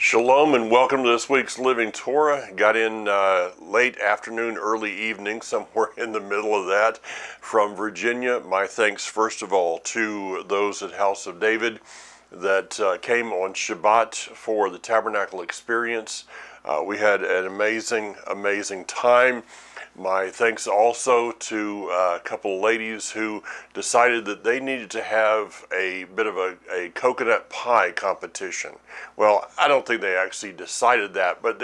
Shalom and welcome to this week's Living Torah. Got in late afternoon, early evening, somewhere in the middle of that from Virginia. My thanks first of all to those at House of David that came on Shabbat for the Tabernacle experience. We had an amazing time. My thanks also to a couple of ladies who decided that they needed to have a bit of a coconut pie competition. Well, I don't think they actually decided that, but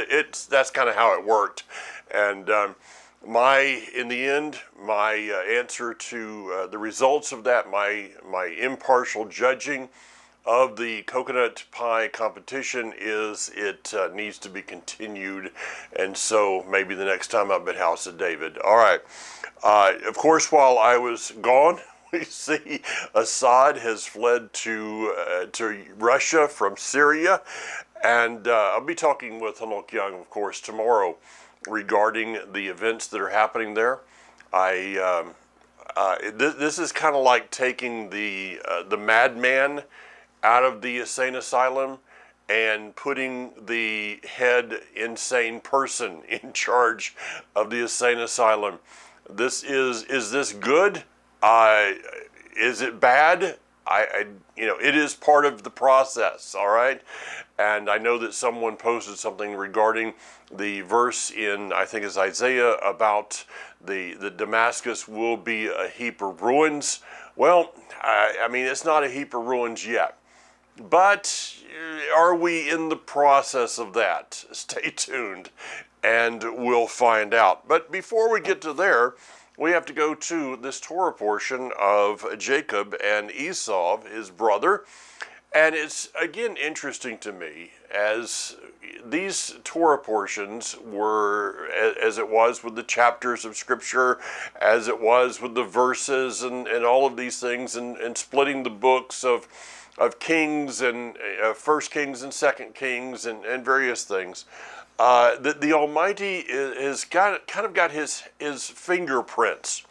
that's kind of how it worked. And in the end, my answer to the results of that, my impartial judging of the coconut pie competition is it needs to be continued, and so maybe the next time I'm at House of David. All right. Of course, while I was gone, we see Assad has fled to Russia from Syria, and I'll be talking with Hanok Young, of course, tomorrow regarding the events that are happening there. This is kind of like taking the madman out of the insane asylum and putting the head insane person in charge of the insane asylum. Is this good? Is it bad? It is part of the process, all right? And I know that someone posted something regarding the verse in, I think it's Isaiah, about the Damascus will be a heap of ruins. Well, it's not a heap of ruins yet. But are we in the process of that? Stay tuned and we'll find out. But before we get to there, we have to go to this Torah portion of Jacob and Esau, his brother. And it's, again, interesting to me as these Torah portions were, as it was with the chapters of Scripture, as it was with the verses and all of these things, and splitting the books of Kings and First Kings and Second Kings and various things. The Almighty has kind of got his fingerprints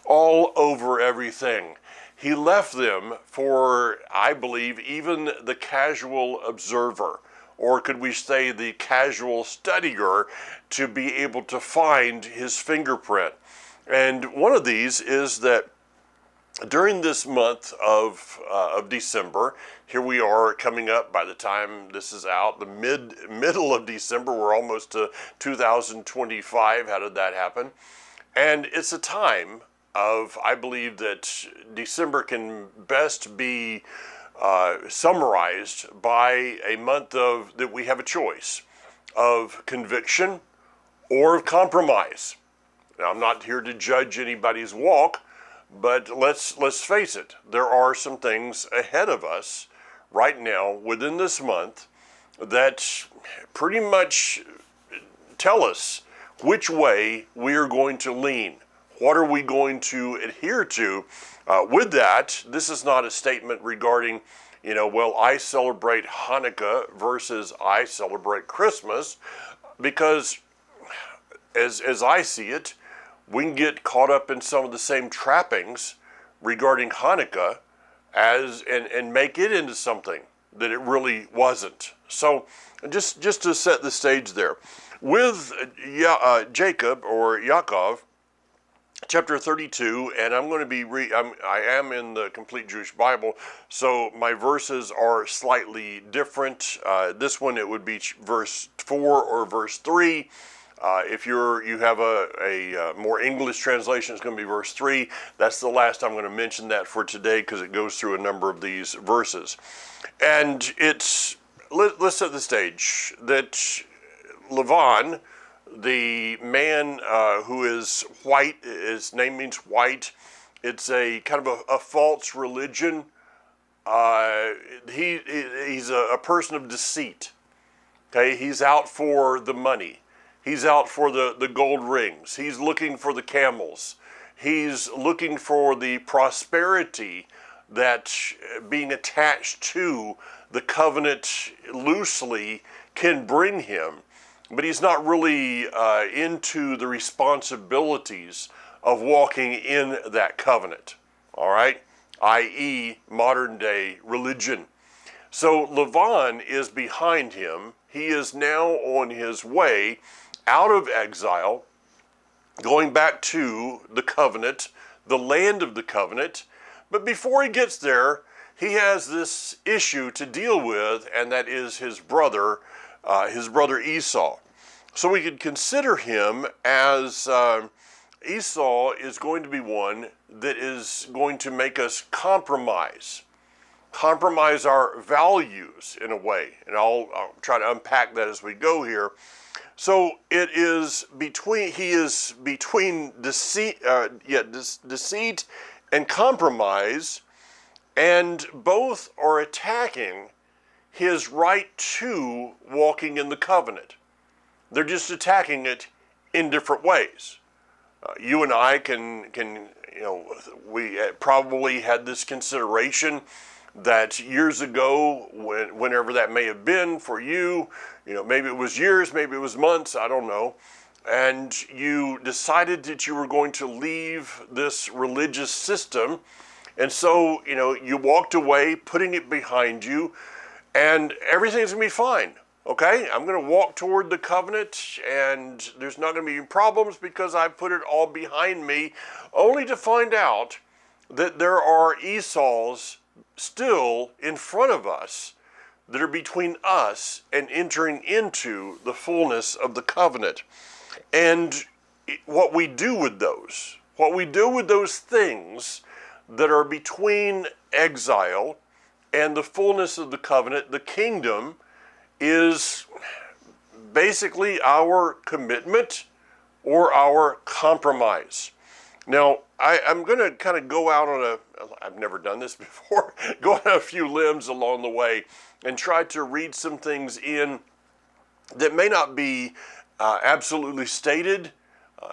all over everything. He left them for, I believe, even the casual observer, or could we say the casual studier, to be able to find his fingerprint. And one of these is that during this month of December, here we are coming up, by the time this is out, the middle of December. We're almost to 2025. How did that happen? And it's a time of, I believe that December can best be summarized by a month of that we have a choice of conviction or of compromise. Now, I'm not here to judge anybody's walk, but let's face it, there are some things ahead of us right now within this month that pretty much tell us which way we are going to lean. What are we going to adhere to? With that, this is not a statement regarding, I celebrate Hanukkah versus I celebrate Christmas, because as I see it, we can get caught up in some of the same trappings regarding Hanukkah and make it into something that it really wasn't. So just to set the stage there, with Jacob or Yaakov, chapter 32, and I'm going to be I am in the Complete Jewish Bible, so my verses are slightly different. This one, it would be verse 4 or verse 3. If you have a more English translation, it's going to be verse 3. That's the last I'm going to mention that for today, because it goes through a number of these verses. And let's set the stage that Lavan, the man who is white, his name means white. It's a kind of a false religion. He's a person of deceit. Okay, he's out for the money. He's out for the gold rings. He's looking for the camels. He's looking for the prosperity that being attached to the covenant loosely can bring him. But he's not really into the responsibilities of walking in that covenant, all right? i.e. modern day religion. So Lavan is behind him. he is now on his way out of exile, going back to the covenant, the land of the covenant. But before he gets there, he has this issue to deal with, and that is his brother Esau. So we could consider him as Esau is going to be one that is going to make us compromise our values in a way. And I'll try to unpack that as we go here. So he is between deceit and compromise, and both are attacking his right to walking in the covenant. They're just attacking it in different ways. You and I we probably had this consideration that years ago, whenever that may have been for you, maybe it was years, maybe it was months, I don't know, and you decided that you were going to leave this religious system, and so, you walked away, putting it behind you, and everything's going to be fine. Okay, I'm going to walk toward the covenant, and there's not going to be any problems because I put it all behind me, only to find out that there are Esau's still in front of us that are between us and entering into the fullness of the covenant. And what we do with those things that are between exile and the fullness of the covenant, the kingdom, is basically our commitment or our compromise. Now, I'm going to kind of go out on I've never done this before, go on a few limbs along the way and try to read some things in that may not be absolutely stated.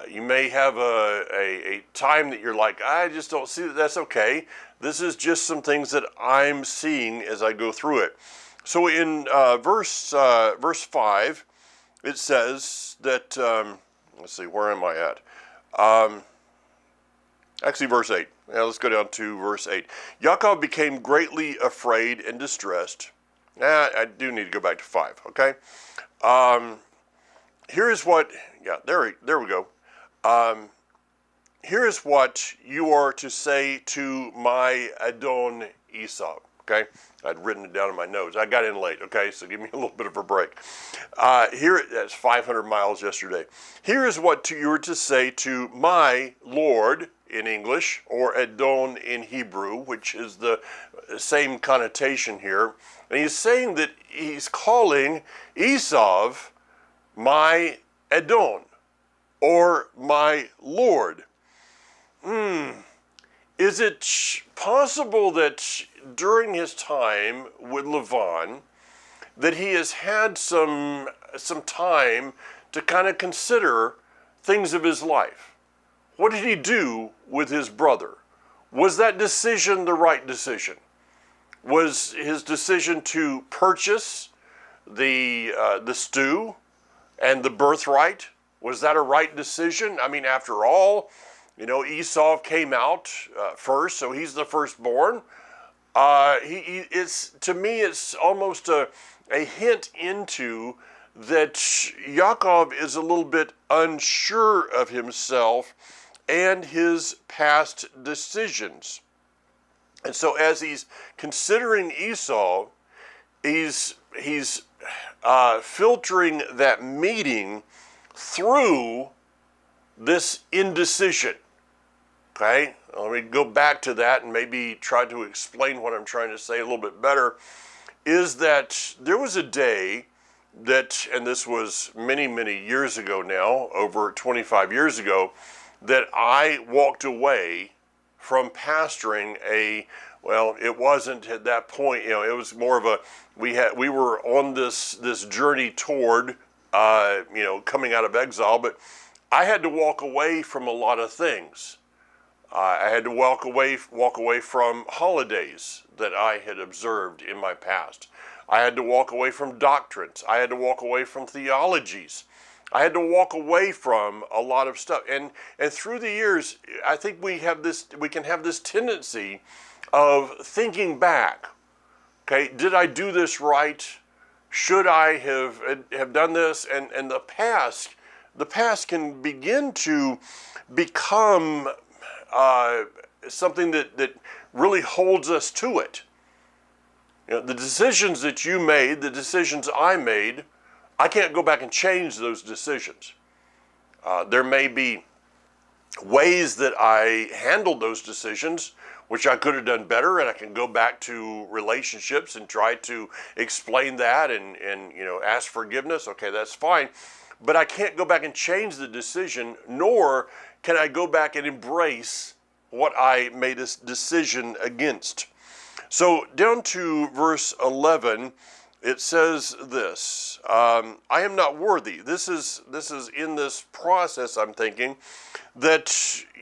You may have a time that you're like, I just don't see that. That's okay. This is just some things that I'm seeing as I go through it. So in verse 5, it says that, let's see, where am I at? Actually, verse 8. Now let's go down to verse 8. Yaakov became greatly afraid and distressed. I do need to go back to 5, okay? Here is what, there we go. Here is what you are to say to my Adon Esau. Okay, I'd written it down in my notes. I got in late, okay, so give me a little bit of a break. That's 500 miles yesterday. Here is what you are to say to my Lord in English, or Adon in Hebrew, which is the same connotation here. And he's saying that he's calling Esau my Adon, or my Lord. Is it possible that during his time with Lavan, that he has had some time to kind of consider things of his life? What did he do with his brother? Was that decision the right decision? Was his decision to purchase the stew and the birthright, was that a right decision? I mean, after all, Esau came out first, so he's the firstborn. To me, it's almost a hint into that Yaakov is a little bit unsure of himself and his past decisions. And so as he's considering Esau, he's filtering that meeting through this indecision. Okay, let me go back to that and maybe try to explain what I'm trying to say a little bit better, is that there was a day that, and this was many, many years ago now, over 25 years ago, that I walked away from pastoring it wasn't at that point, it was more of we were on this journey toward, coming out of exile, but I had to walk away from a lot of things. I had to walk away from holidays that I had observed in my past. I had to walk away from doctrines. I had to walk away from theologies. I had to walk away from a lot of stuff. And through the years, I think we can have this tendency of thinking back. Okay, did I do this right? Should I have done this? And the past can begin to become something that really holds us to it. You know, the decisions that you made, the decisions I made, I can't go back and change those decisions. There may be ways that I handled those decisions which I could have done better, and I can go back to relationships and try to explain that and ask forgiveness. Okay, that's fine. But I can't go back and change the decision, nor can I go back and embrace what I made a decision against. So down to verse 11, it says this, I am not worthy. This is in this process, I'm thinking, that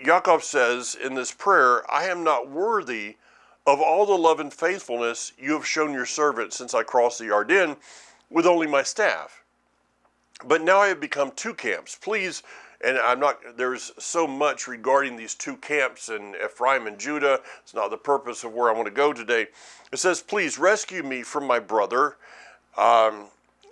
Yaakov says in this prayer, I am not worthy of all the love and faithfulness you have shown your servant since I crossed the Jordan with only my staff. But now I have become two camps. Please, and there's so much regarding these two camps in Ephraim and Judah. It's not the purpose of where I want to go today. It says, please rescue me from my brother,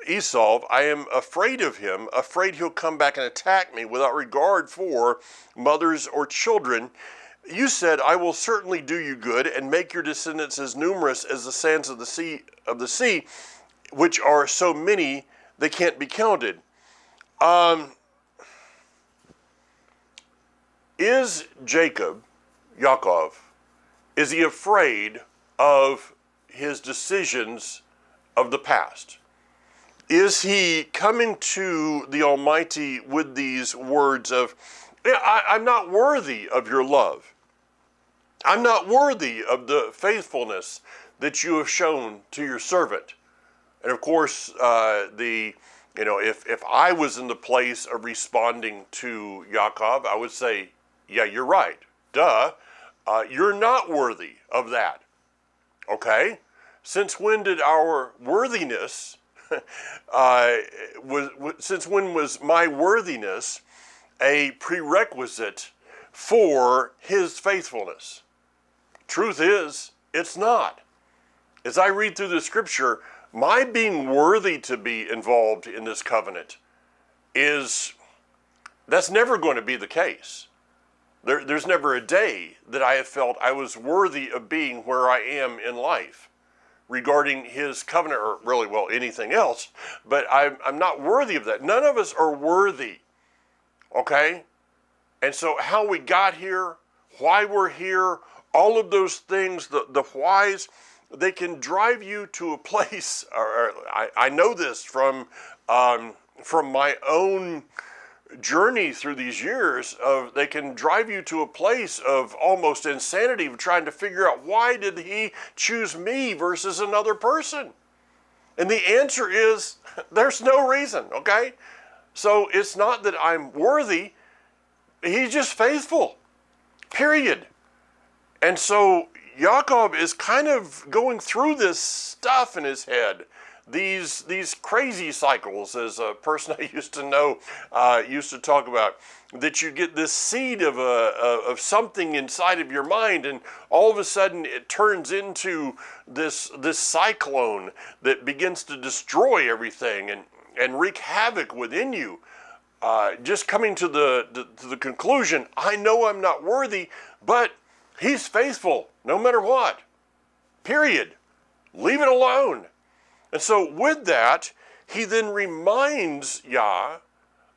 Esau. I am afraid of him, afraid he'll come back and attack me without regard for mothers or children. You said, I will certainly do you good and make your descendants as numerous as the sands of the sea, which are so many they can't be counted. Is Yaakov, is he afraid of his decisions of the past? Is he coming to the Almighty with these words of, I'm not worthy of your love. I'm not worthy of the faithfulness that you have shown to your servant. And of course, if I was in the place of responding to Yaakov, I would say, yeah, you're right. Duh. You're not worthy of that. Okay? Since when did our worthiness, since when was my worthiness a prerequisite for his faithfulness? Truth is, it's not. As I read through the scripture, my being worthy to be involved in this covenant that's never going to be the case. There's never a day that I have felt I was worthy of being where I am in life regarding his covenant, or really, well, anything else, but I'm not worthy of that. None of us are worthy, okay? And so how we got here, why we're here, all of those things, the whys, they can drive you to a place, or I know this from my own journey through these years, they can drive you to a place of almost insanity of trying to figure out, why did he choose me versus another person? And the answer is, there's no reason, okay? So it's not that I'm worthy, he's just faithful, period. And so Yaakov is kind of going through this stuff in his head, these crazy cycles, as a person I used to know used to talk about, that you get this seed of something inside of your mind, and all of a sudden it turns into this cyclone that begins to destroy everything and wreak havoc within you. Just coming to the conclusion, I know I'm not worthy, but he's faithful no matter what. Period. Leave it alone. And so with that, he then reminds Yah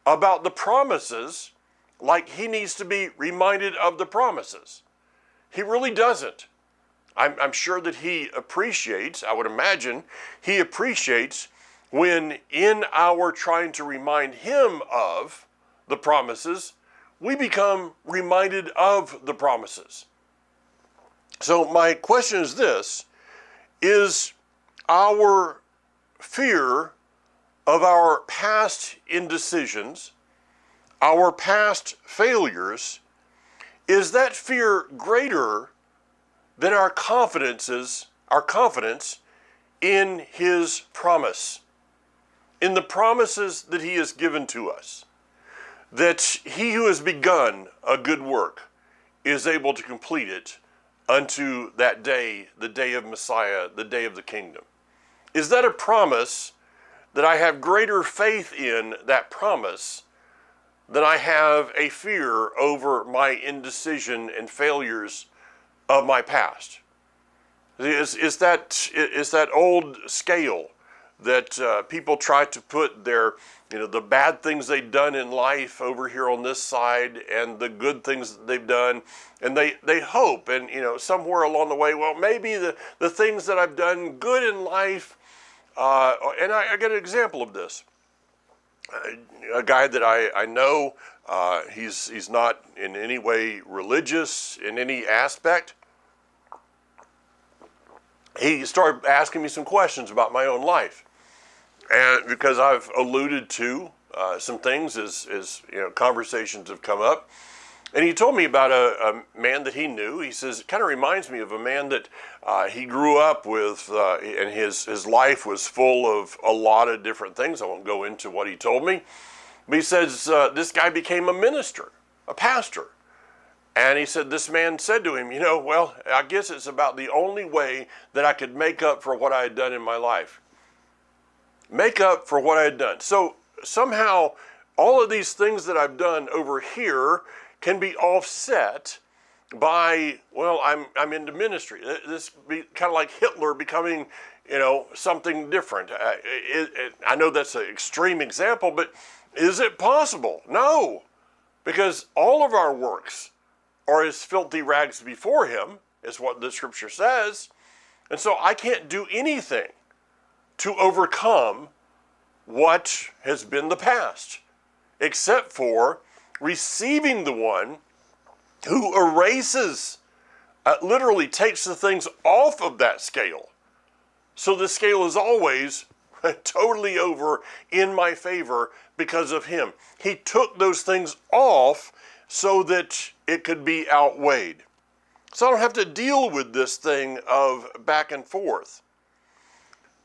about the promises, like he needs to be reminded of the promises. He really doesn't. I'm sure that he appreciates, I would imagine, he appreciates when in our trying to remind him of the promises, we become reminded of the promises. So my question is this: is our fear of our past indecisions, our past failures, is that fear greater than our confidence in his promise, in the promises that he has given to us, that he who has begun a good work is able to complete it unto that day, the day of Messiah, the day of the kingdom? Is that a promise that I have greater faith in that promise than I have a fear over my indecision and failures of my past. Is that old scale that people try to put their, the bad things they've done in life over here on this side and the good things that they've done, and they hope, and somewhere along the way, well, maybe the things that I've done good in life, and I get an example of this. A guy that I know, he's not in any way religious in any aspect. He started asking me some questions about my own life, and because I've alluded to some things as conversations have come up, and he told me about a man that he knew. He says it kind of reminds me of a man that he grew up with, and his life was full of a lot of different things. I won't go into what he told me, but he says this guy became a minister, a pastor. And he said, this man said to him, well, I guess it's about the only way that I could make up for what I had done in my life. Make up for what I had done. So somehow all of these things that I've done over here can be offset by, well, I'm into ministry. This be kind of like Hitler becoming, something different. I know that's an extreme example, but is it possible? No, because all of our works are as filthy rags before him, is what the scripture says. And so I can't do anything to overcome what has been the past, except for receiving the one who erases, literally takes the things off of that scale. So the scale is always totally over in my favor because of him. He took those things off so that it could be outweighed. So I don't have to deal with this thing of back and forth.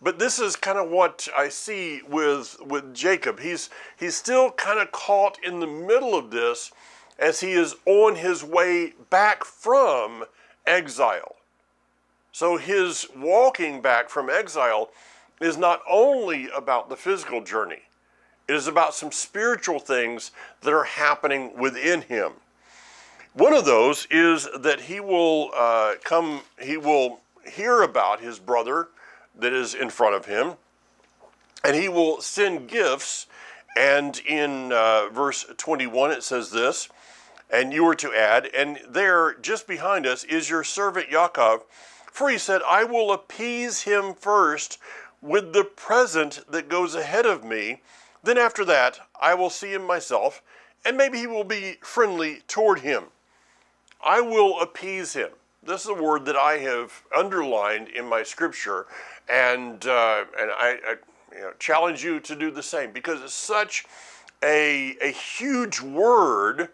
But this is kind of what I see with Jacob. He's still kind of caught in the middle of this as he is on his way back from exile. So his walking back from exile is not only about the physical journey. It is about some spiritual things that are happening within him. One of those is that he will hear about his brother that is in front of him, and he will send gifts. And in verse 21 it says this, and you are to add, and there just behind us is your servant Yaakov, for he said, I will appease him first with the present that goes ahead of me. Then after that, I will see him myself, and maybe he will be friendly toward him. I will appease him. This is a word that I have underlined in my scripture, and I challenge you to do the same, because it's such a huge word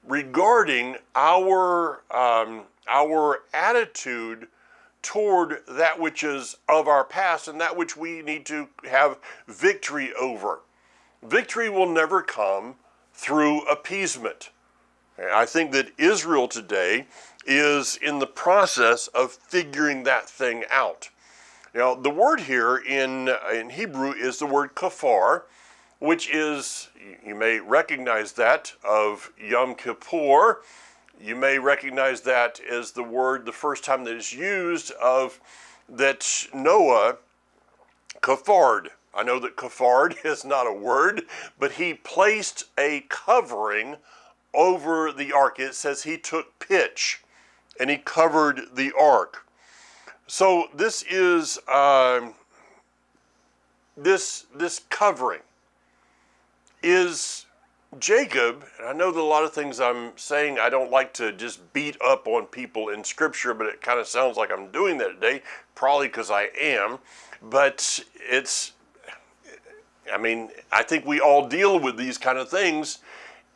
regarding our attitude toward that which is of our past and that which we need to have victory over. Victory will never come through appeasement. I think that Israel today is in the process of figuring that thing out. Now, the word here in Hebrew is the word kafar, which is, you may recognize that of Yom Kippur. You may recognize that as the word, the first time that is used of that Noah kafared. I know that kafared is not a word, but he placed a covering over the ark. It says he took pitch and he covered the ark. So this is this covering is Jacob. And I know that a lot of things I'm saying, I don't like to just beat up on people in scripture, but it kind of sounds like I'm doing that today, probably because I am. But I think we all deal with these kind of things,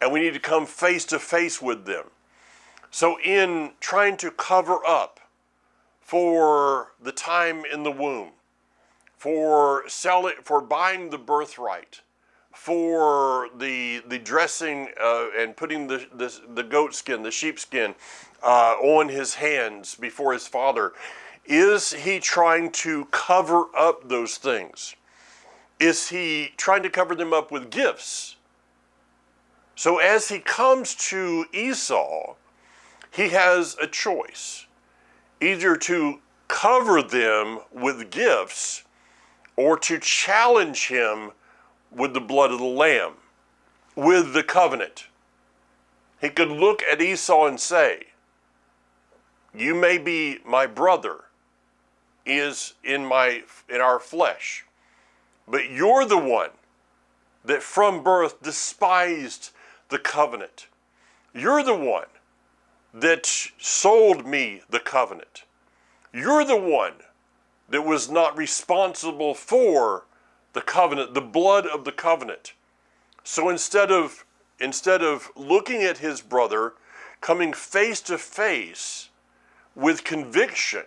and we need to come face to face with them. So in trying to cover up for the time in the womb, for buying the birthright, for the dressing and putting the goat skin, the sheep skin on his hands before his father, is he trying to cover up those things? is he trying to cover them up with gifts. So as he comes to Esau, he has a choice, either to cover them with gifts or to challenge him with the blood of the Lamb, with the covenant. He could look at Esau and say, you may be my brother, is in our flesh, but you're the one that from birth despised the covenant. You're the one that sold me the covenant. You're the one that was not responsible for the covenant, the blood of the covenant. So instead of looking at his brother, coming face to face with conviction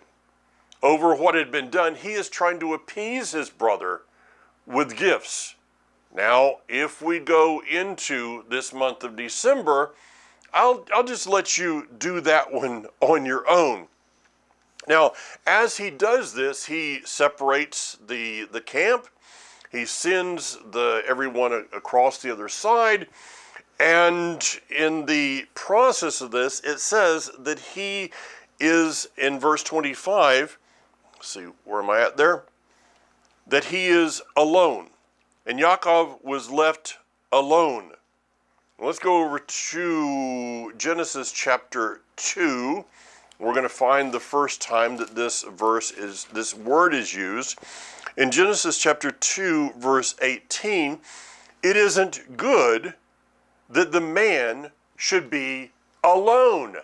over what had been done, he is trying to appease his brother with gifts. Now, if we go into this month of December, I'll just let you do that one on your own. Now, as he does this, he separates the camp. He sends everyone across the other side. And in the process of this, it says that he is, in verse 25, let's see, where am I at there? That he is alone. And Yaakov was left alone. Let's go over to Genesis chapter 2. We're going to find the first time that this word is used. In Genesis chapter 2, verse 18, it isn't good that the man should be alone.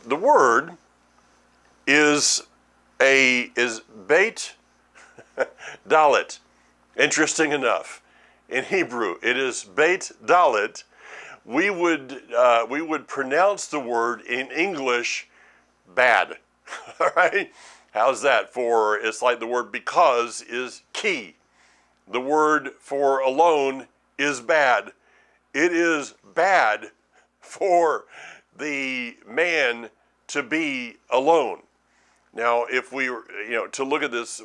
The word is beit dalet. Interesting enough, in Hebrew, it is beit dalet. We would pronounce the word in English bad. All right, how's that? It's like the word because is key. The word for alone is bad. It is bad for the man to be alone. Now, if we were, to look at this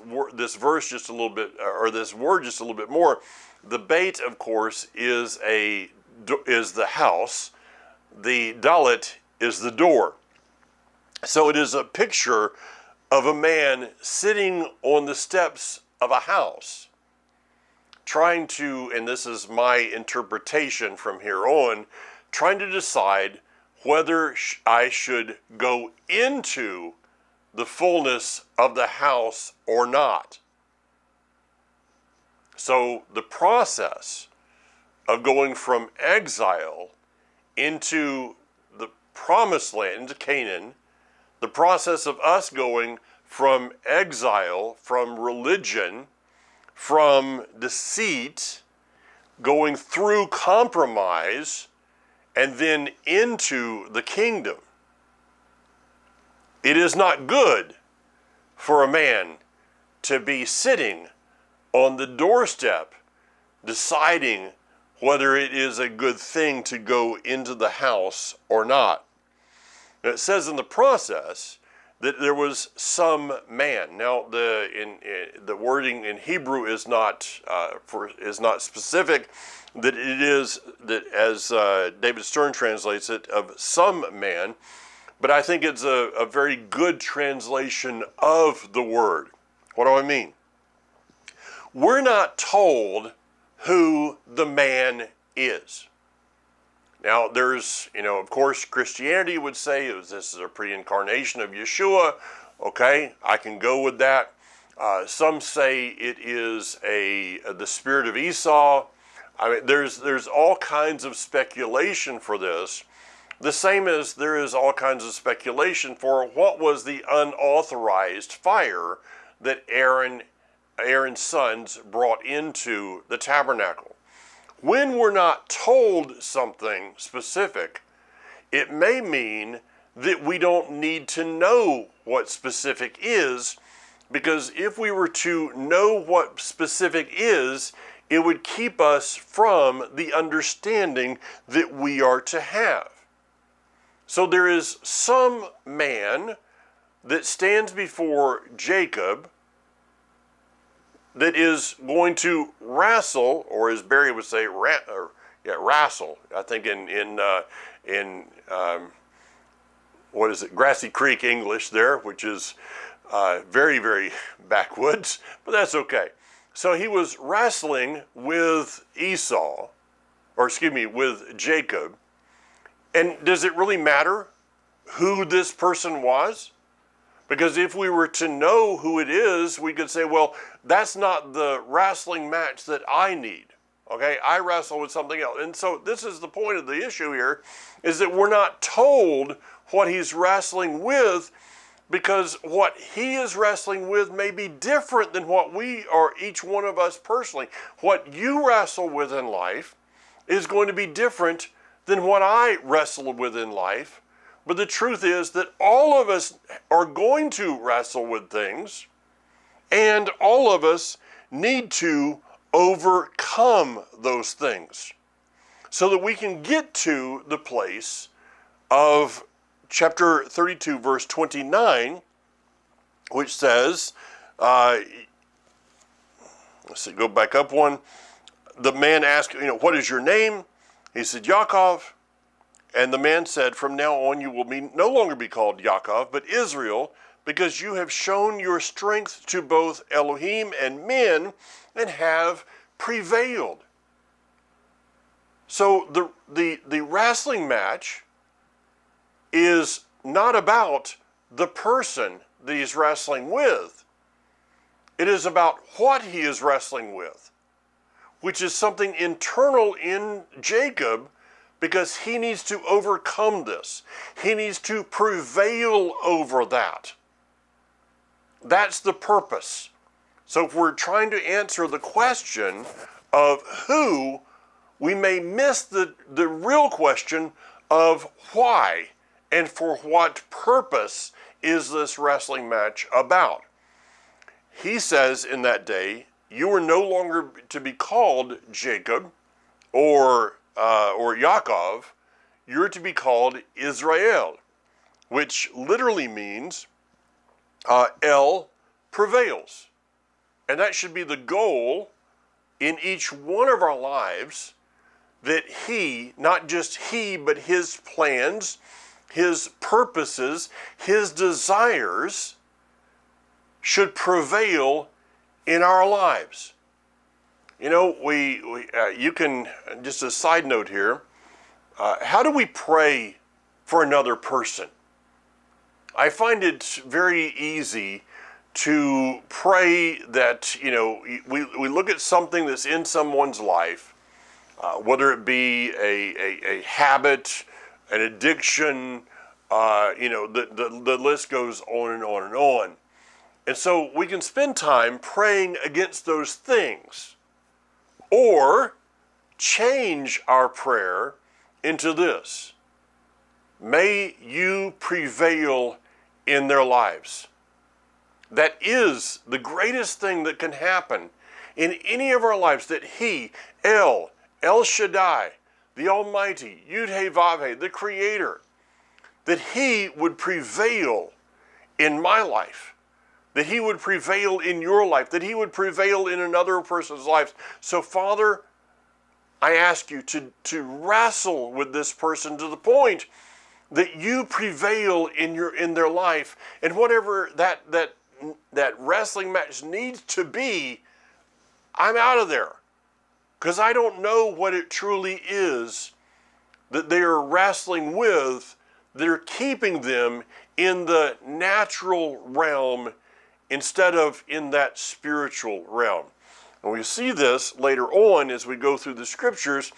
verse just a little bit, or this word just a little bit more, the beit, of course, is the house. The dalet is the door. So it is a picture of a man sitting on the steps of a house, trying to, and this is my interpretation from here on, trying to decide whether I should go into the fullness of the house or not. So the process of going from exile into the promised land, into Canaan, the process of us going from exile, from religion, from deceit, going through compromise, and then into the kingdom. It is not good for a man to be sitting on the doorstep deciding whether it is a good thing to go into the house or not. And it says in the process that there was some man. Now, the wording in Hebrew is not specific. That it is that, as David Stern translates it, of some man. But I think it's a very good translation of the word. What do I mean? We're not told who the man is. Now, there's, of course, Christianity would say this is a pre-incarnation of Yeshua. Okay, I can go with that. Some say it is the spirit of Esau. I mean, there's all kinds of speculation for this. The same as there is all kinds of speculation for what was the unauthorized fire that Aaron's sons brought into the tabernacle. When we're not told something specific, it may mean that we don't need to know what specific is, because if we were to know what specific is, it would keep us from the understanding that we are to have. So there is some man that stands before Jacob that is going to wrestle, or as Barry would say, wrestle. I think in what is it, Grassy Creek English there, which is very, very backwoods, but that's okay. So he was wrestling with Esau, or excuse me, with Jacob. And does it really matter who this person was? Because if we were to know who it is, we could say, well, that's not the wrestling match that I need. Okay, I wrestle with something else. And so this is the point of the issue here, is that we're not told what he's wrestling with, because what he is wrestling with may be different than what we are, each one of us personally. What you wrestle with in life is going to be different than what I wrestle with in life. But the truth is that all of us are going to wrestle with things, and all of us need to overcome those things so that we can get to the place of chapter 32, verse 29, which says, let's see, go back up one. The man asked, what is your name? He said, Yaakov. And the man said, from now on you will no longer be called Yaakov, but Israel, because you have shown your strength to both Elohim and men and have prevailed. So the wrestling match is not about the person that he's wrestling with. It is about what he is wrestling with, which is something internal in Jacob, because he needs to overcome this. He needs to prevail over that. That's the purpose. So if we're trying to answer the question of who, we may miss the real question of why and for what purpose is this wrestling match about. He says in that day, you are no longer to be called Jacob or Yaakov, you're to be called Israel, which literally means El prevails. And that should be the goal in each one of our lives, that he, not just he, but his plans, his purposes, his desires should prevail in our lives. You can, just a side note here, how do we pray for another person? I find it very easy to pray that, we look at something that's in someone's life, whether it be a habit, an addiction, the list goes on and on and on. And so we can spend time praying against those things, or change our prayer into this: may you prevail in their lives. That is the greatest thing that can happen in any of our lives, that he, El Shaddai, the Almighty, Yud-Heh-Vav-Heh, the Creator, that he would prevail in my life, that he would prevail in your life, that he would prevail in another person's life. So Father, I ask you to wrestle with this person to the point that you prevail in their life, and whatever that wrestling match needs to be, I'm out of there, because I don't know what it truly is that they are wrestling with. They're keeping them in the natural realm instead of in that spiritual realm. And we see this later on as we go through the scriptures,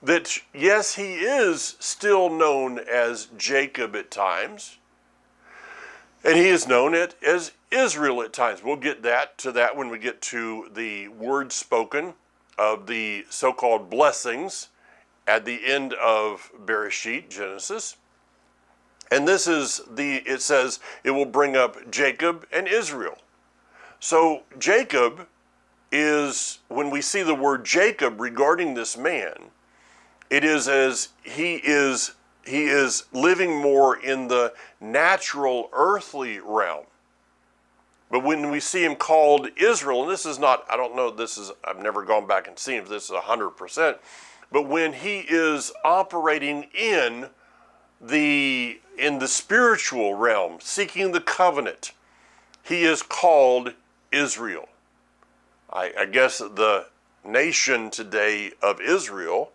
that yes, he is still known as Jacob at times, and he is known as Israel at times. We'll get to that when we get to the word spoken of the so-called blessings at the end of Bereshit, Genesis. And this is it says it will bring up Jacob and Israel. So Jacob is, when we see the word Jacob regarding this man, it is as he is he is living more in the natural earthly realm. But when we see him called Israel, and this is not, I don't know, I've never gone back and seen if this is 100%, but when he is operating in the spiritual realm, seeking the covenant, he is called Israel. I guess the nation today of Israel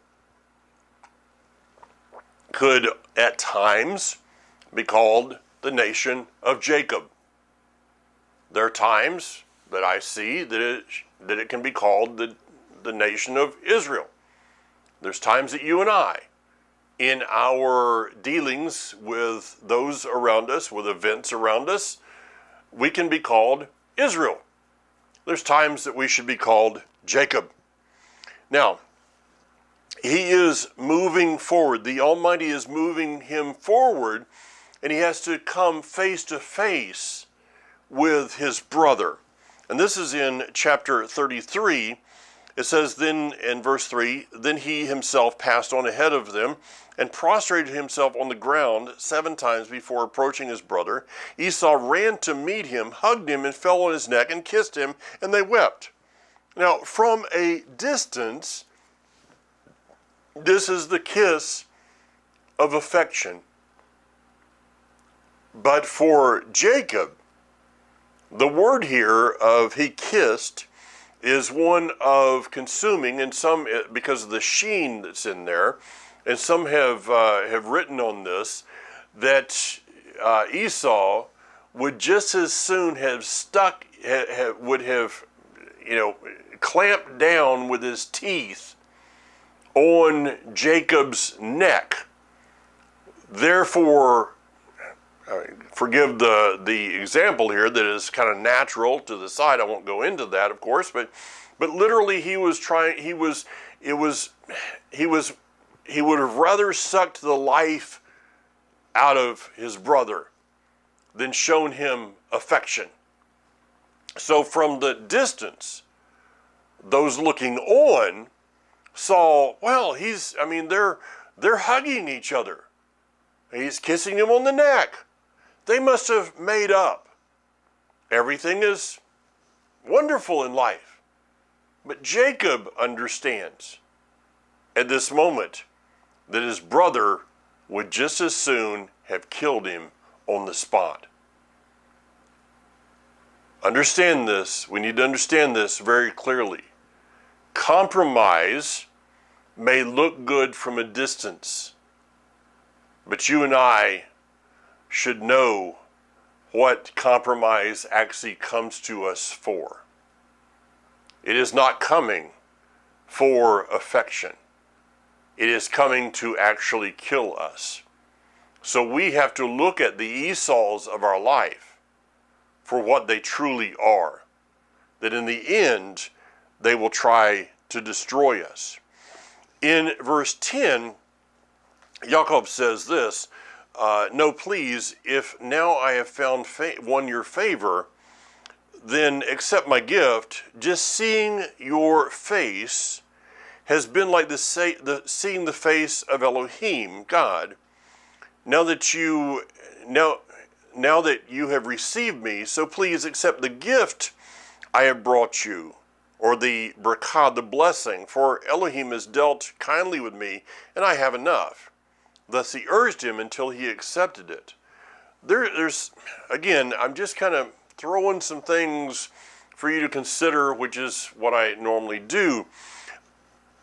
could at times be called the nation of Jacob. There are times that I see that it can be called the nation of Israel. There's times that you and I, in our dealings with those around us, with events around us, we can be called Israel. There's times that we should be called Jacob. Now, he is moving forward. The Almighty is moving him forward, and he has to come face to face with his brother. And this is in chapter 33. It says then in verse 3, then he himself passed on ahead of them and prostrated himself on the ground 7 times before approaching his brother. Esau ran to meet him, hugged him, and fell on his neck and kissed him, and they wept. Now, from a distance, this is the kiss of affection. But for Jacob, the word here of he kissed is one of consuming, and some, because of the sheen that's in there, and some have written on this, that Esau would just as soon have clamped down with his teeth on Jacob's neck. Therefore, forgive the example here that is kind of natural to the side. I won't go into that, of course, but literally he would have rather sucked the life out of his brother than shown him affection. So from the distance, those looking on saw, well, they're hugging each other. He's kissing him on the neck. They must have made up. Everything is wonderful in life. But Jacob understands at this moment that his brother would just as soon have killed him on the spot. Understand this. We need to understand this very clearly. Compromise may look good from a distance, but you and I should know what compromise actually comes to us for. It is not coming for affection. It is coming to actually kill us. So we have to look at the Esau's of our life for what they truly are. That in the end, they will try to destroy us. In verse 10, Jacob says this, no, please, if now I have found won your favor, then accept my gift. Just seeing your face has been like seeing the face of Elohim, God. Now that you have received me, so please accept the gift I have brought you, or the brakah, the blessing, for Elohim has dealt kindly with me, and I have enough. Thus he urged him until he accepted it. There's, again, I'm just kind of throwing some things for you to consider, which is what I normally do.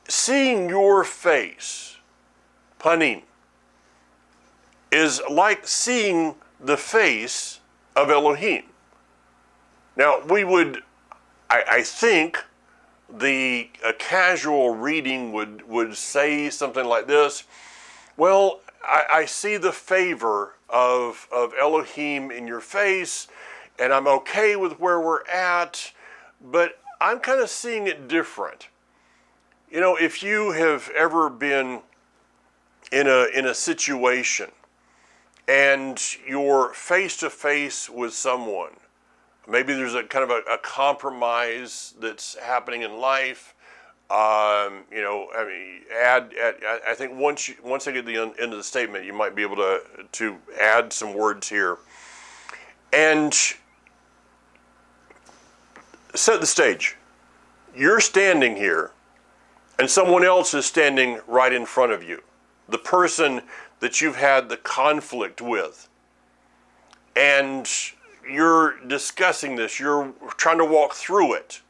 Seeing your face, panim, is like seeing the face of Elohim. Now, I think a casual reading would say something like this. Well, I see the favor of Elohim in your face, and I'm okay with where we're at, but I'm kind of seeing it different. You know, if you have ever been in a situation and you're face to face with someone, maybe there's a kind of a compromise that's happening in life, I mean, add. I think once I get to the end of the statement, you might be able to add some words here and set the stage. You're standing here, and someone else is standing right in front of you. The person that you've had the conflict with, and you're discussing this. You're trying to walk through it.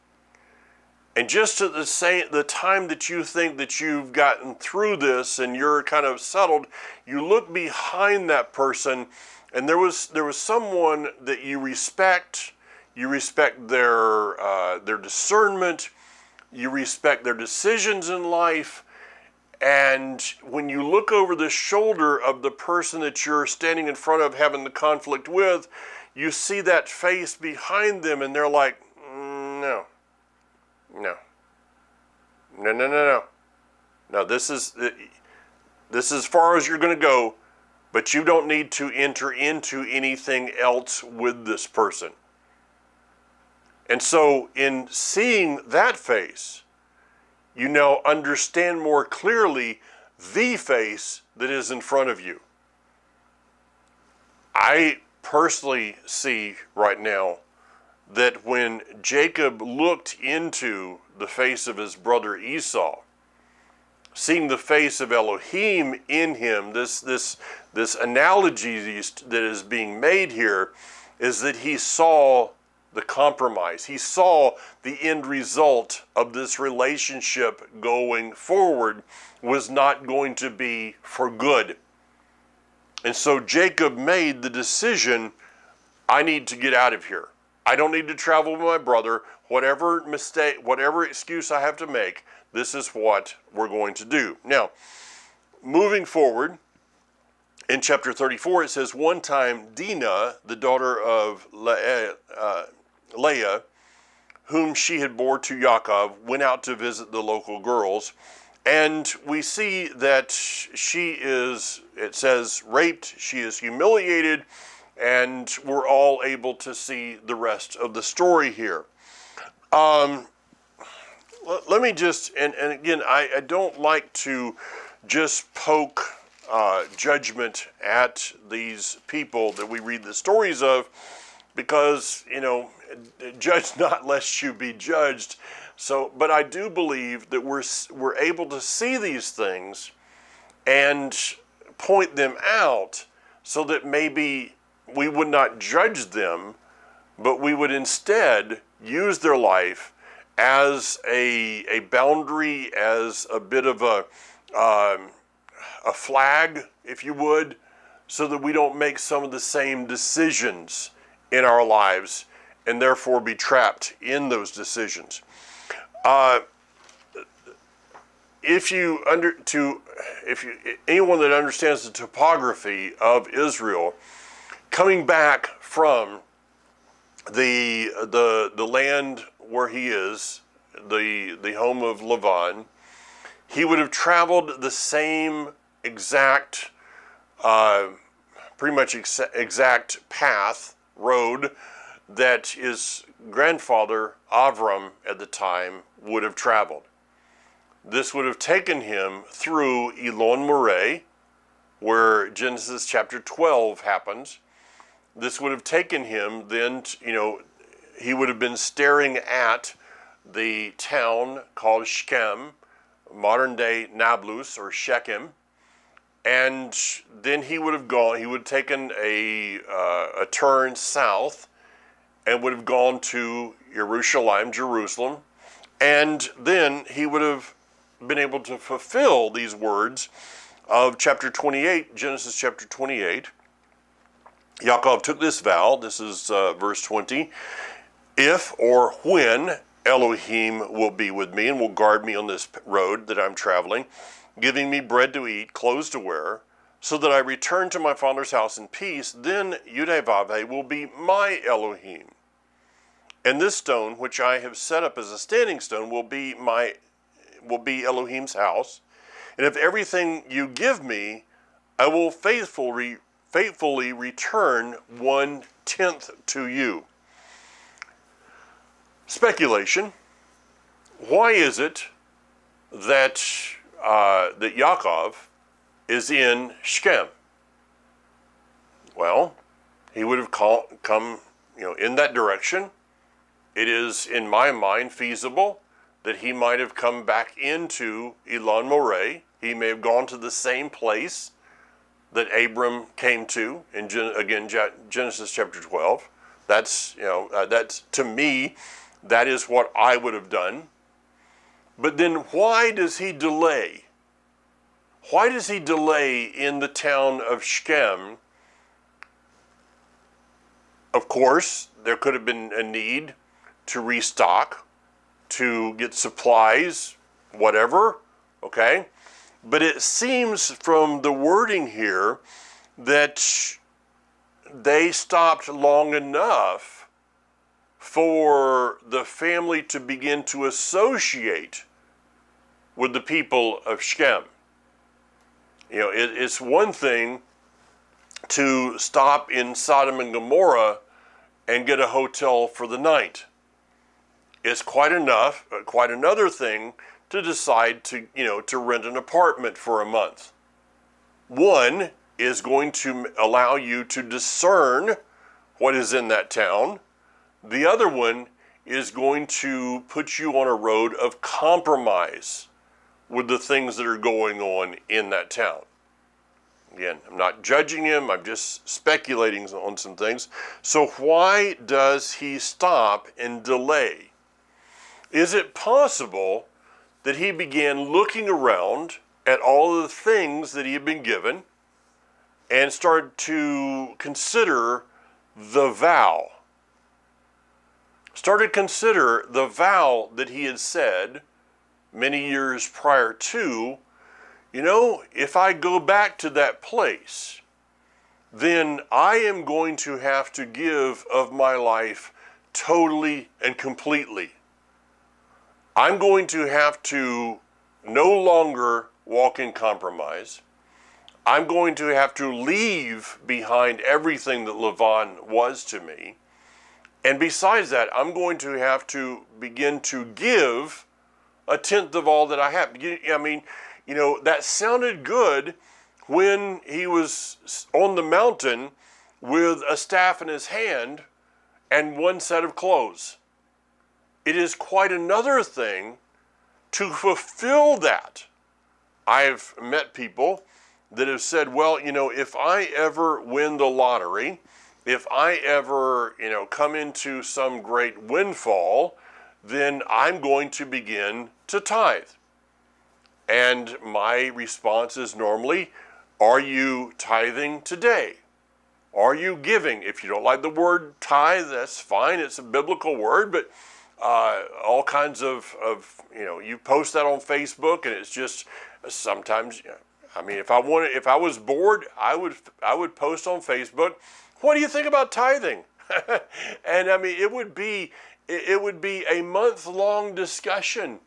And just at the time that you think that you've gotten through this and you're kind of settled, you look behind that person, and there was someone that you respect. You respect their discernment. You respect their decisions in life. And when you look over the shoulder of the person that you're standing in front of having the conflict with, you see that face behind them, and they're like, no. No. No, no, no, no. No, this is as far as you're going to go, but you don't need to enter into anything else with this person. And so in seeing that face, you now understand more clearly the face that is in front of you. I personally see right now that when Jacob looked into the face of his brother Esau, seeing the face of Elohim in him, this analogy that is being made here is that he saw the compromise. He saw the end result of this relationship going forward was not going to be for good. And so Jacob made the decision, I need to get out of here. I don't need to travel with my brother. Whatever mistake, whatever excuse I have to make, this is what we're going to do. Now, moving forward, in chapter 34, it says, one time Dinah, the daughter of Leah, whom she had bore to Yaakov, went out to visit the local girls. And we see that she is, it says, raped, she is humiliated, and we're all able to see the rest of the story here. Let me just, and again, I don't like to just poke judgment at these people that we read the stories of, because, judge not lest you be judged. So, but I do believe that we're able to see these things and point them out so that maybe we would not judge them, but we would instead use their life as a boundary, as a bit of a flag, if you would, so that we don't make some of the same decisions in our lives and therefore be trapped in those decisions. Anyone that understands the topography of Israel, coming back from the land where he is, the home of Lavan, he would have traveled the same exact, pretty much exact path, road, that his grandfather, Avram, at the time, would have traveled. This would have taken him through Elon Moreh, where Genesis chapter 12 happens. This would have taken him then, he would have been staring at the town called Shechem, modern day Nablus or Shechem, and then he would have taken a turn south and would have gone to Jerusalem, and then he would have been able to fulfill these words of chapter 28, Genesis chapter 28. Yaakov took this vow, this is verse 20, if or when Elohim will be with me and will guard me on this road that I'm traveling, giving me bread to eat, clothes to wear, so that I return to my father's house in peace, then Yudevavhe will be my Elohim. And this stone, which I have set up as a standing stone, will be Elohim's house. And if everything you give me, I will faithfully return 1/10 to you. Speculation. Why is it that that Yaakov is in Shechem? Well, he would have come, in that direction. It is, in my mind, feasible that he might have come back into Elon Moreh. He may have gone to the same place that Abram came to in Genesis chapter 12. That's to me, that is what I would have done. But then why does he delay? Why does he delay in the town of Shechem? Of course, there could have been a need to restock, to get supplies, whatever, okay? But it seems from the wording here that they stopped long enough for the family to begin to associate with the people of Shechem. It's one thing to stop in Sodom and Gomorrah and get a hotel for the night. It's quite another thing to decide to rent an apartment for a month. One is going to allow you to discern what is in that town. The other one is going to put you on a road of compromise with the things that are going on in that town. Again, I'm not judging him, I'm just speculating on some things. So why does he stop and delay? Is it possible that he began looking around at all of the things that he had been given and started to consider the vow? Started to consider the vow that he had said many years prior to, if I go back to that place, then I am going to have to give of my life totally and completely. I'm going to have to no longer walk in compromise. I'm going to have to leave behind everything that Lavan was to me. And besides that, I'm going to have to begin to give a tenth of all that I have. That sounded good when he was on the mountain with a staff in his hand and one set of clothes. It is quite another thing to fulfill that. I've met people that have said, well, if I ever win the lottery, if I ever, come into some great windfall, then I'm going to begin to tithe. And my response is normally, are you tithing today? Are you giving? If you don't like the word tithe, that's fine. It's a biblical word, but all kinds of you post that on Facebook, and it's just sometimes. If I was bored, I would post on Facebook, what do you think about tithing? And it would be a month-long discussion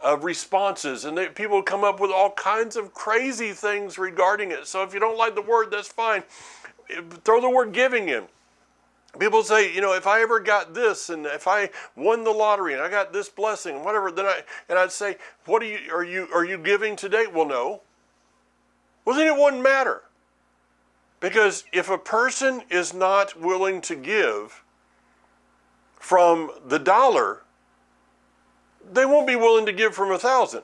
of responses, and people come up with all kinds of crazy things regarding it. So if you don't like the word, that's fine. Throw the word giving in. People say, if I ever got this, and if I won the lottery, and I got this blessing, whatever, then I'd say, what are you giving today? Well, no. Well, then it wouldn't matter, because if a person is not willing to give from the dollar, they won't be willing to give from 1,000.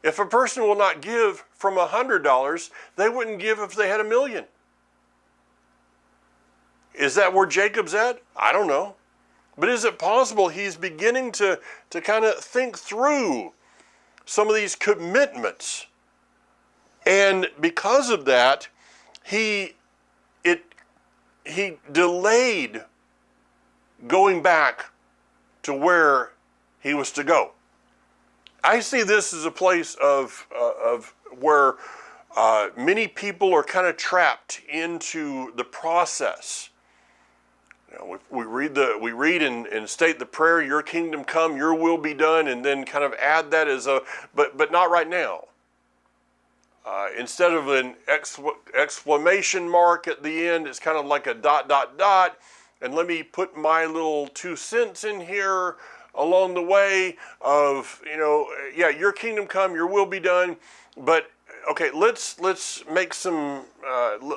If a person will not give from $100, they wouldn't give if they had 1,000,000. Is that where Jacob's at? I don't know. But is it possible he's beginning to kind of think through some of these commitments? And because of that, he delayed going back to where he was to go. I see this as a place of where many people are kind of trapped into the process. We read and state the prayer, your kingdom come, your will be done, and then kind of add that as but not right now. Instead of an exclamation mark at the end, it's kind of like a ... And let me put my little 2 cents in here. along the way of, yeah, your kingdom come, your will be done, but okay, let's make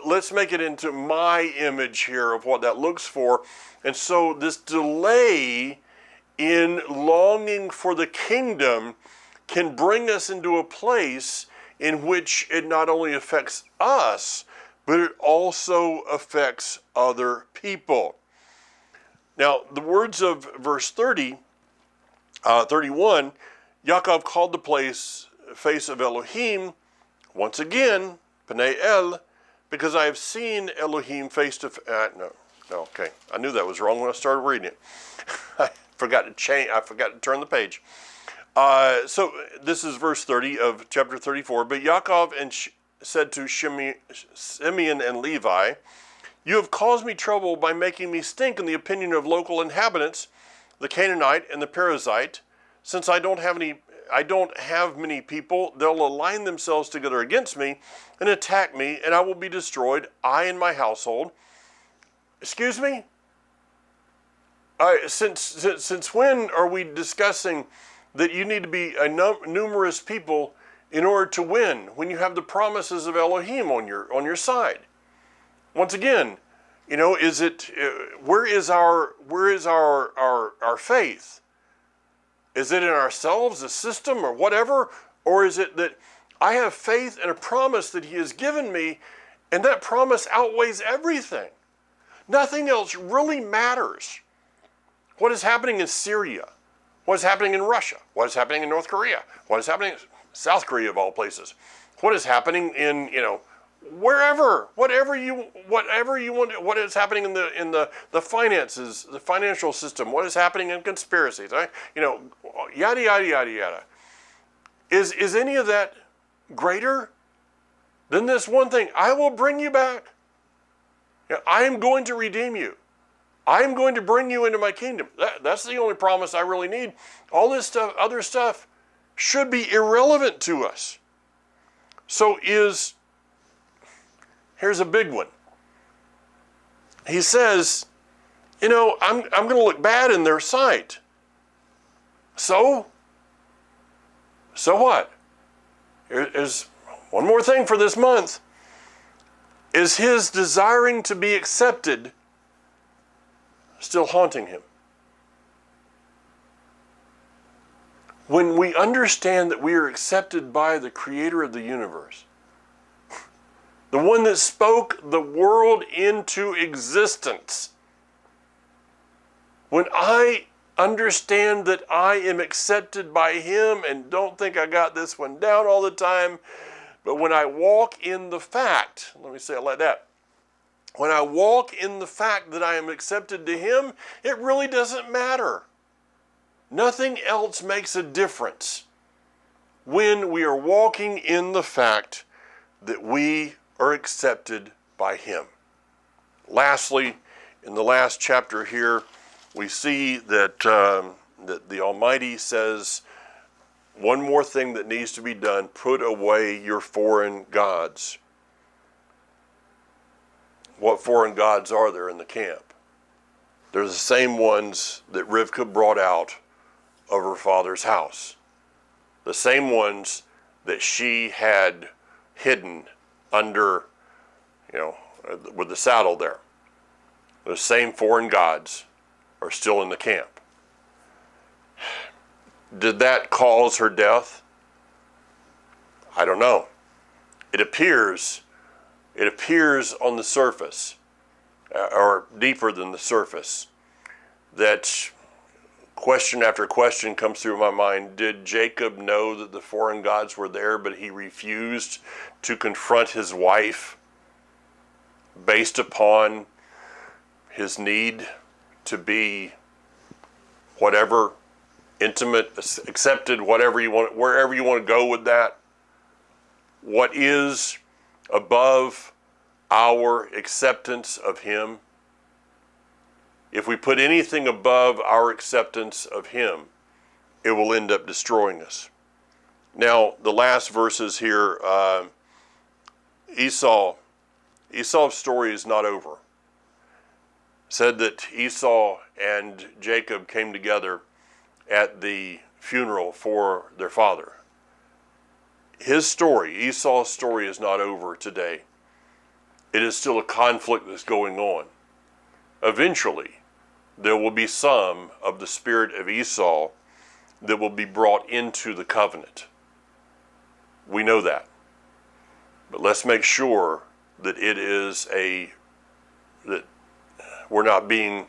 let's make it into my image here of what that looks for. And so this delay in longing for the kingdom can bring us into a place in which it not only affects us, but it also affects other people. Now, the words of verse 31, Yaakov called the place face of Elohim, once again, Pnei El, because I have seen Elohim face to face. Okay. I knew that was wrong when I started reading it. I forgot to turn the page. So this is verse 30 of chapter 34. But Yaakov said to Simeon and Levi, you have caused me trouble by making me stink in the opinion of local inhabitants, the Canaanite and the Perizzite. Since I don't have many people, they'll align themselves together against me and attack me, and I will be destroyed, I and my household. Excuse me? Since when are we discussing that you need to be numerous people in order to win when you have the promises of Elohim on your side? Once again, where is our faith? Is it in ourselves, the system, or whatever? Or is it that I have faith in a promise that he has given me, and that promise outweighs everything? Nothing else really matters. What is happening in Syria? What is happening in Russia? What is happening in North Korea? What is happening in South Korea of all places? What is happening in, wherever, whatever you want, what is happening in the finances, the financial system, what is happening in conspiracies, right? Yada, yada, yada, yada. Is any of that greater than this one thing? I will bring you back. I am going to redeem you. I am going to bring you into my kingdom. That's the only promise I really need. All this stuff, other stuff, should be irrelevant to us. So here's a big one. He says, I'm going to look bad in their sight. So what? Here's one more thing for this month. Is his desiring to be accepted still haunting him? When we understand that we are accepted by the creator of the universe, the one that spoke the world into existence, when I understand that I am accepted by him and don't think I got this one down all the time, but when I walk in the fact, let me say it like that, when I walk in the fact that I am accepted to him, it really doesn't matter. Nothing else makes a difference when we are walking in the fact that we are accepted by him. Lastly, in the last chapter here, we see that the Almighty says, one more thing that needs to be done, put away your foreign gods. What foreign gods are there in the camp? They're the same ones that Rivka brought out of her father's house. The same ones that she had hidden under, with the saddle there. Those same foreign gods are still in the camp. Did that cause her death? I don't know. It appears on the surface, or deeper than the surface, that question after question comes through my mind. Did Jacob know that the foreign gods were there, but he refused to confront his wife based upon his need to be whatever, intimate, accepted, whatever you want, wherever you want to go with that? What is above our acceptance of him? If we put anything above our acceptance of him, it will end up destroying us. Now, the last verses here, Esau's story is not over. Said that Esau and Jacob came together at the funeral for their father. His story, Esau's story, is not over today. It is still a conflict that's going on. Eventually, there will be some of the spirit of Esau that will be brought into the covenant. We know that. But let's make sure that it is that we're not being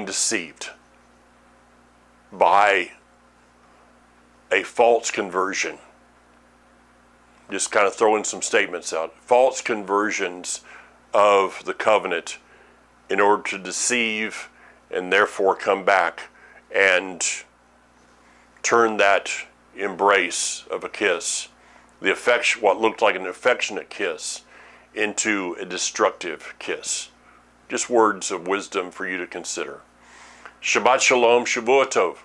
deceived by a false conversion. Just kind of throwing some statements out. False conversions of the covenant in order to deceive and therefore come back and turn that embrace of a kiss, what looked like an affectionate kiss, into a destructive kiss. Just words of wisdom for you to consider. Shabbat Shalom, Shavua Tov.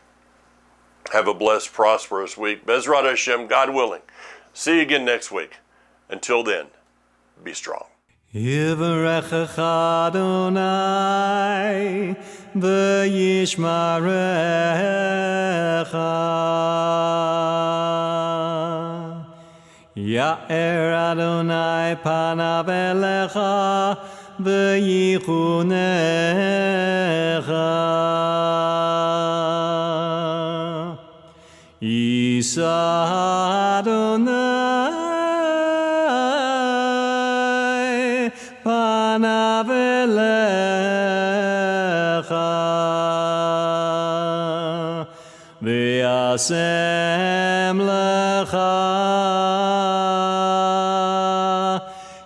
Have a blessed, prosperous week. Bezrat Hashem, God willing. See you again next week. Until then, be strong. Yivarechecha Adonai v'yishmarecha. Ya'er Adonai panav elecha v'yichunecha. Yisa Adonai panav elecha v'yasem lecha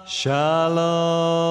shalom.